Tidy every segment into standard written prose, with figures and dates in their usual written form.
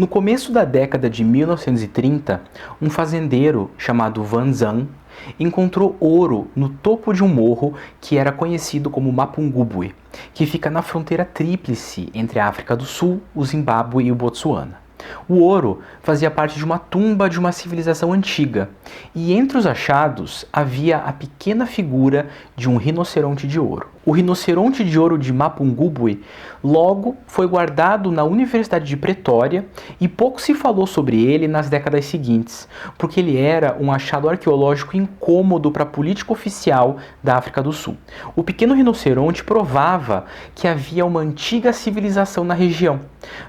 No começo da década de 1930, um fazendeiro chamado Van Zan encontrou ouro no topo de um morro que era conhecido como Mapungubwe, que fica na fronteira tríplice entre a África do Sul, o Zimbábue e o Botsuana. O ouro fazia parte de uma tumba de uma civilização antiga, e entre os achados havia a pequena figura de um rinoceronte de ouro. O rinoceronte de ouro de Mapungubwe logo foi guardado na Universidade de Pretória e pouco se falou sobre ele nas décadas seguintes, porque ele era um achado arqueológico incômodo para a política oficial da África do Sul. O pequeno rinoceronte provava que havia uma antiga civilização na região,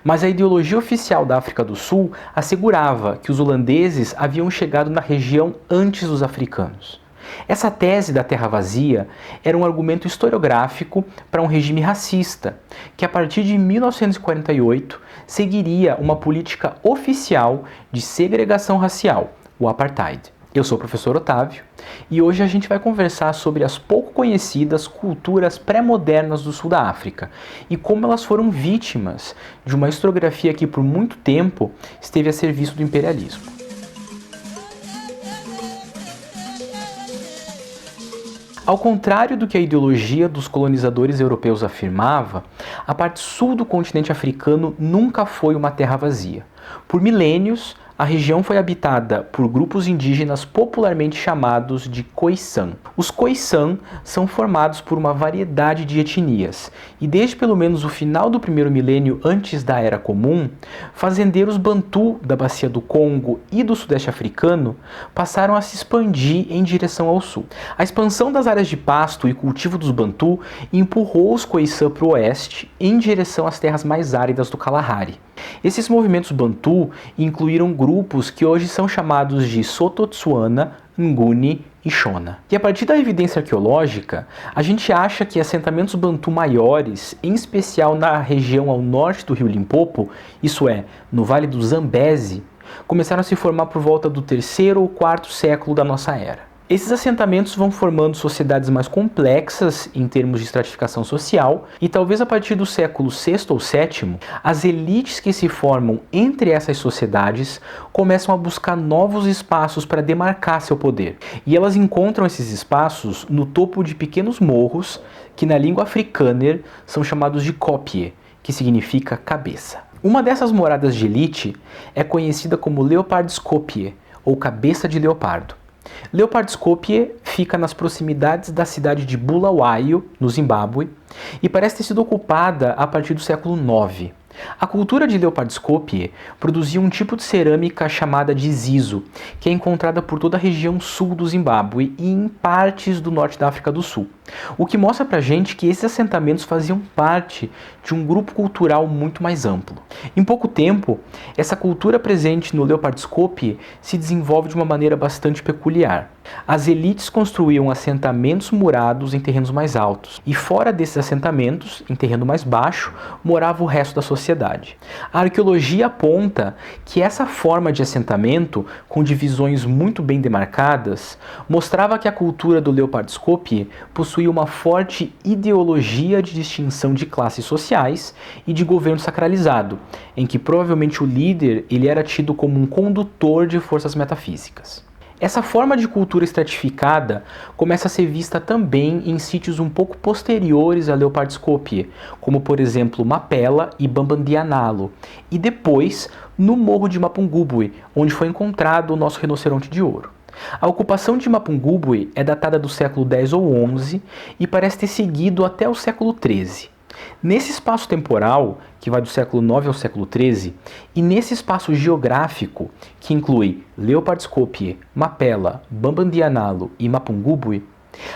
mas a ideologia oficial da África do Sul assegurava que os holandeses haviam chegado na região antes dos africanos. Essa tese da terra vazia era um argumento historiográfico para um regime racista, que a partir de 1948 seguiria uma política oficial de segregação racial, o apartheid. Eu sou o professor Otávio e hoje a gente vai conversar sobre as pouco conhecidas culturas pré-modernas do sul da África e como elas foram vítimas de uma historiografia que por muito tempo esteve a serviço do imperialismo. Ao contrário do que a ideologia dos colonizadores europeus afirmava, a parte sul do continente africano nunca foi uma terra vazia. Por milênios, a região foi habitada por grupos indígenas popularmente chamados de Khoisan. Os Khoisan são formados por uma variedade de etnias, e desde pelo menos o final do primeiro milênio antes da Era Comum, fazendeiros bantu da Bacia do Congo e do Sudeste Africano passaram a se expandir em direção ao sul. A expansão das áreas de pasto e cultivo dos bantu empurrou os Khoisan para o oeste, em direção às terras mais áridas do Kalahari. Esses movimentos bantu incluíram grupos que hoje são chamados de Sotho-Tswana, Nguni e Shona. E a partir da evidência arqueológica, a gente acha que assentamentos bantu maiores, em especial na região ao norte do rio Limpopo, isso é, no Vale do Zambeze, começaram a se formar por volta do 3º ou 4º século da nossa era. Esses assentamentos vão formando sociedades mais complexas em termos de estratificação social e talvez a partir do século VI ou VII, as elites que se formam entre essas sociedades começam a buscar novos espaços para demarcar seu poder. E elas encontram esses espaços no topo de pequenos morros que na língua africâner são chamados de kopje, que significa cabeça. Uma dessas moradas de elite é conhecida como Leopardskopje, ou cabeça de leopardo. Leopardskopje fica nas proximidades da cidade de Bulawayo, no Zimbábue, e parece ter sido ocupada a partir do século IX. A cultura de Leopardskopje produzia um tipo de cerâmica chamada de zizo, que é encontrada por toda a região sul do Zimbábue e em partes do norte da África do Sul. O que mostra pra gente que esses assentamentos faziam parte de um grupo cultural muito mais amplo. Em pouco tempo, essa cultura presente no Leopardskopje se desenvolve de uma maneira bastante peculiar. As elites construíam assentamentos murados em terrenos mais altos, e fora desses assentamentos, em terreno mais baixo, morava o resto da sociedade. A arqueologia aponta que essa forma de assentamento, com divisões muito bem demarcadas, mostrava que a cultura do Leopardskopje possuía uma forte ideologia de distinção de classes sociais e de governo sacralizado, em que provavelmente o líder ele era tido como um condutor de forças metafísicas. Essa forma de cultura estratificada começa a ser vista também em sítios um pouco posteriores a Leopardskopje, como por exemplo Mapela e Bambandianalo, e depois no Morro de Mapungubwe, onde foi encontrado o nosso rinoceronte de ouro. A ocupação de Mapungubwe é datada do século X ou XI e parece ter seguido até o século XIII. Nesse espaço temporal, que vai do século IX ao século XIII, e nesse espaço geográfico, que inclui Leopardskopje, Mapela, Bambandianalo e Mapungubwe,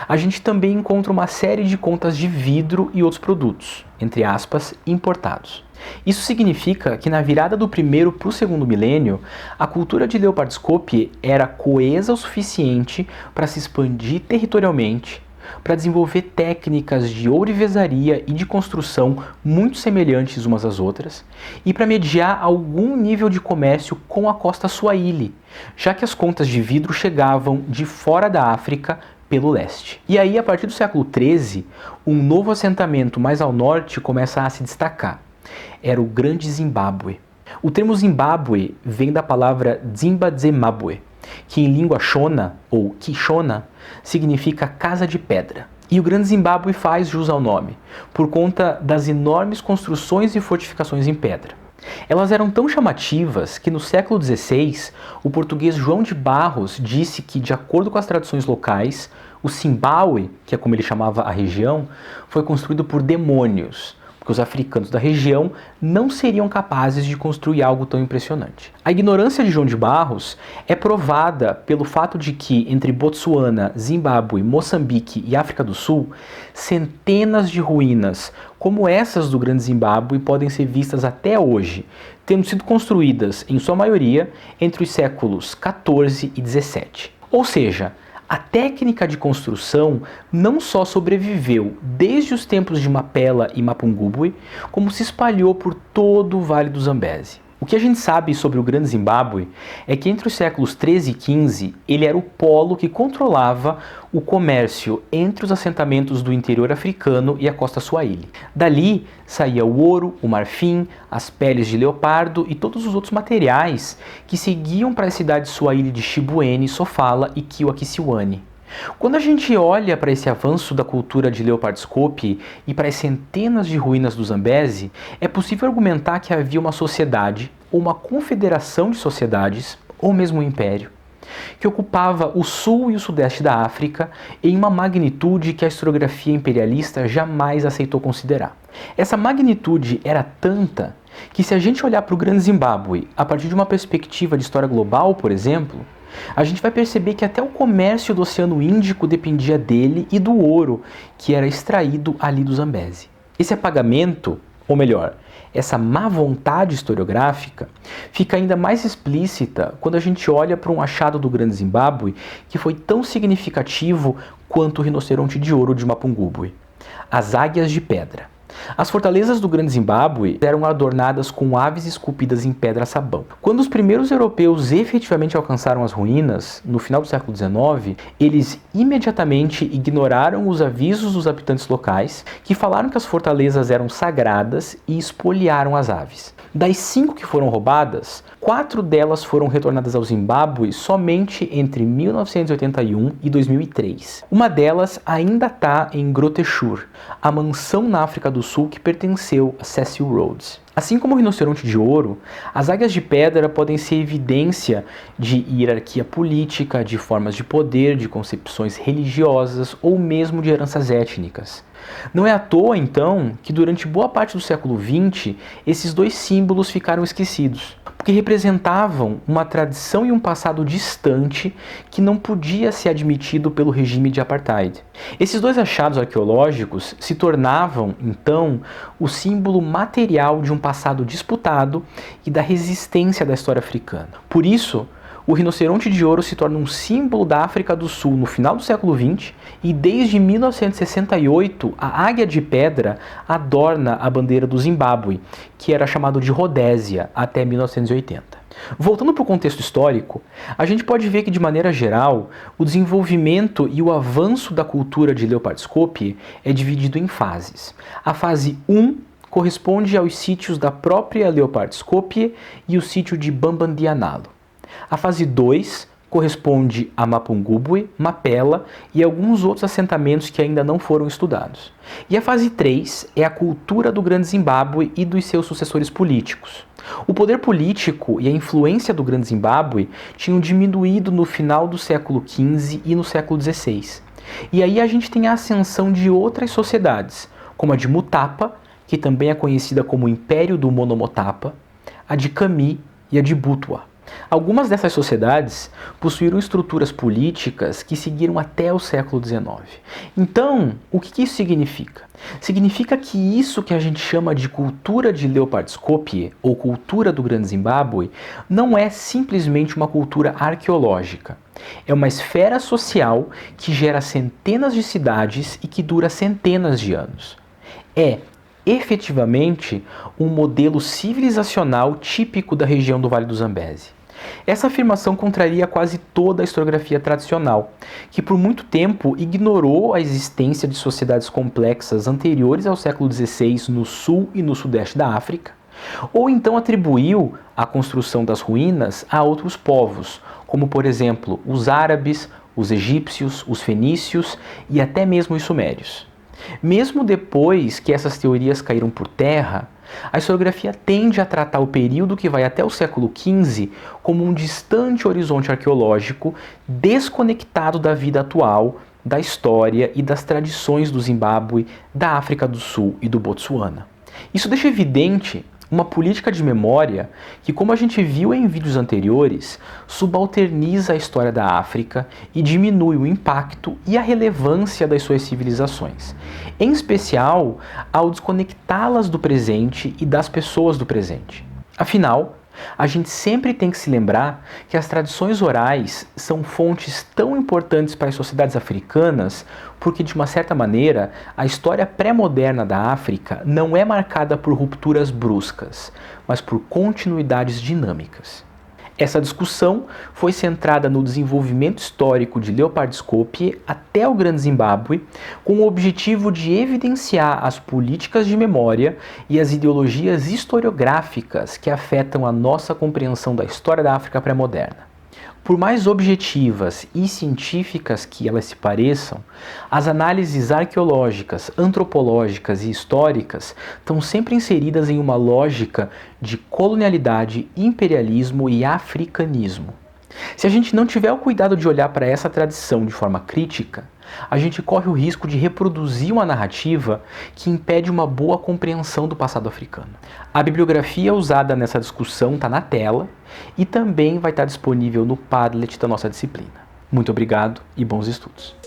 a gente também encontra uma série de contas de vidro e outros produtos, entre aspas, importados. Isso significa que na virada do primeiro para o segundo milênio, a cultura de Leopardskopje era coesa o suficiente para se expandir territorialmente, para desenvolver técnicas de ourivesaria e de construção muito semelhantes umas às outras, e para mediar algum nível de comércio com a costa Swahili, já que as contas de vidro chegavam de fora da África pelo leste. E aí, a partir do século XIII, um novo assentamento mais ao norte começa a se destacar. Era o Grande Zimbábue. O termo Zimbábue vem da palavra Dzimba-Dzemabwe, que em língua Shona, ou Kishona, significa casa de pedra. E o Grande Zimbábue faz jus ao nome, por conta das enormes construções e fortificações em pedra. Elas eram tão chamativas que no século XVI, o português João de Barros disse que, de acordo com as tradições locais, o Zimbábue, que é como ele chamava a região, foi construído por demônios, porque os africanos da região não seriam capazes de construir algo tão impressionante. A ignorância de João de Barros é provada pelo fato de que, entre Botsuana, Zimbábue, Moçambique e África do Sul, centenas de ruínas como essas do Grande Zimbábue podem ser vistas até hoje, tendo sido construídas, em sua maioria, entre os séculos XIV e XVII. Ou seja, a técnica de construção não só sobreviveu desde os tempos de Mapela e Mapungubwe, como se espalhou por todo o Vale do Zambeze. O que a gente sabe sobre o Grande Zimbábue é que entre os séculos 13 e 15 ele era o polo que controlava o comércio entre os assentamentos do interior africano e a costa Swahili. Dali saía o ouro, o marfim, as peles de leopardo e todos os outros materiais que seguiam para as cidades Swahili de Chibuene, Sofala e Kiwa-Kisiwani. Quando a gente olha para esse avanço da cultura de Leopardscope e para as centenas de ruínas do Zambeze, é possível argumentar que havia uma sociedade, ou uma confederação de sociedades, ou mesmo um império, que ocupava o sul e o sudeste da África em uma magnitude que a historiografia imperialista jamais aceitou considerar. Essa magnitude era tanta que, se a gente olhar para o Grande Zimbábue a partir de uma perspectiva de história global, por exemplo, a gente vai perceber que até o comércio do Oceano Índico dependia dele e do ouro que era extraído ali do Zambeze. Esse apagamento, ou melhor, essa má vontade historiográfica, fica ainda mais explícita quando a gente olha para um achado do Grande Zimbábue que foi tão significativo quanto o rinoceronte de ouro de Mapungubwe: as águias de pedra. As fortalezas do Grande Zimbábue eram adornadas com aves esculpidas em pedra-sabão. Quando os primeiros europeus efetivamente alcançaram as ruínas, no final do século XIX, eles imediatamente ignoraram os avisos dos habitantes locais, que falaram que as fortalezas eram sagradas, e espoliaram as aves. Das 5 que foram roubadas, 4 delas foram retornadas ao Zimbábue somente entre 1981 e 2003. Uma delas ainda está em Grotechur, a mansão na África do Sul que pertenceu a Cecil Rhodes. Assim como o rinoceronte de ouro, as águias de pedra podem ser evidência de hierarquia política, de formas de poder, de concepções religiosas ou mesmo de heranças étnicas. Não é à toa, então, que durante boa parte do século XX, esses dois símbolos ficaram esquecidos, porque representavam uma tradição e um passado distante que não podia ser admitido pelo regime de apartheid. Esses dois achados arqueológicos se tornavam, então, o símbolo material de um passado disputado e da resistência da história africana. Por isso, o rinoceronte de ouro se torna um símbolo da África do Sul no final do século XX, e desde 1968 a águia de pedra adorna a bandeira do Zimbábue, que era chamado de Rodésia até 1980. Voltando para o contexto histórico, a gente pode ver que, de maneira geral, o desenvolvimento e o avanço da cultura de Leopardscope é dividido em fases. A fase 1 corresponde aos sítios da própria Leopardscope e o sítio de Bambandianalo. A fase 2 corresponde a Mapungubwe, Mapela e alguns outros assentamentos que ainda não foram estudados. E a fase 3 é a cultura do Grande Zimbábue e dos seus sucessores políticos. O poder político e a influência do Grande Zimbábue tinham diminuído no final do século XV e no século XVI. E aí a gente tem a ascensão de outras sociedades, como a de Mutapa, que também é conhecida como Império do Monomotapa, a de Kami e a de Butwa. Algumas dessas sociedades possuíram estruturas políticas que seguiram até o século XIX. Então, o que isso significa? Significa que isso que a gente chama de cultura de Leopardscope, ou cultura do Grande Zimbábue, não é simplesmente uma cultura arqueológica. É uma esfera social que gera centenas de cidades e que dura centenas de anos. É, efetivamente, um modelo civilizacional típico da região do Vale do Zambeze. Essa afirmação contraria quase toda a historiografia tradicional, que por muito tempo ignorou a existência de sociedades complexas anteriores ao século XVI no sul e no sudeste da África, Ou então atribuiu a construção das ruínas a outros povos, como por exemplo os árabes, os egípcios, os fenícios e até mesmo os sumérios. Mesmo depois que essas teorias caíram por terra, a historiografia tende a tratar o período que vai até o século XV como um distante horizonte arqueológico desconectado da vida atual, da história e das tradições do Zimbábue, da África do Sul e do Botsuana. Isso deixa evidente uma política de memória que, como a gente viu em vídeos anteriores, subalterniza a história da África e diminui o impacto e a relevância das suas civilizações, em especial ao desconectá-las do presente e das pessoas do presente. Afinal, a gente sempre tem que se lembrar que as tradições orais são fontes tão importantes para as sociedades africanas porque, de uma certa maneira, a história pré-moderna da África não é marcada por rupturas bruscas, mas por continuidades dinâmicas. Essa discussão foi centrada no desenvolvimento histórico de Leopold Skopje até o Grande Zimbábue, com o objetivo de evidenciar as políticas de memória e as ideologias historiográficas que afetam a nossa compreensão da história da África pré-moderna. Por mais objetivas e científicas que elas se pareçam, as análises arqueológicas, antropológicas e históricas estão sempre inseridas em uma lógica de colonialidade, imperialismo e africanismo. Se a gente não tiver o cuidado de olhar para essa tradição de forma crítica, a gente corre o risco de reproduzir uma narrativa que impede uma boa compreensão do passado africano. A bibliografia usada nessa discussão está na tela e também vai estar disponível no Padlet da nossa disciplina. Muito obrigado e bons estudos!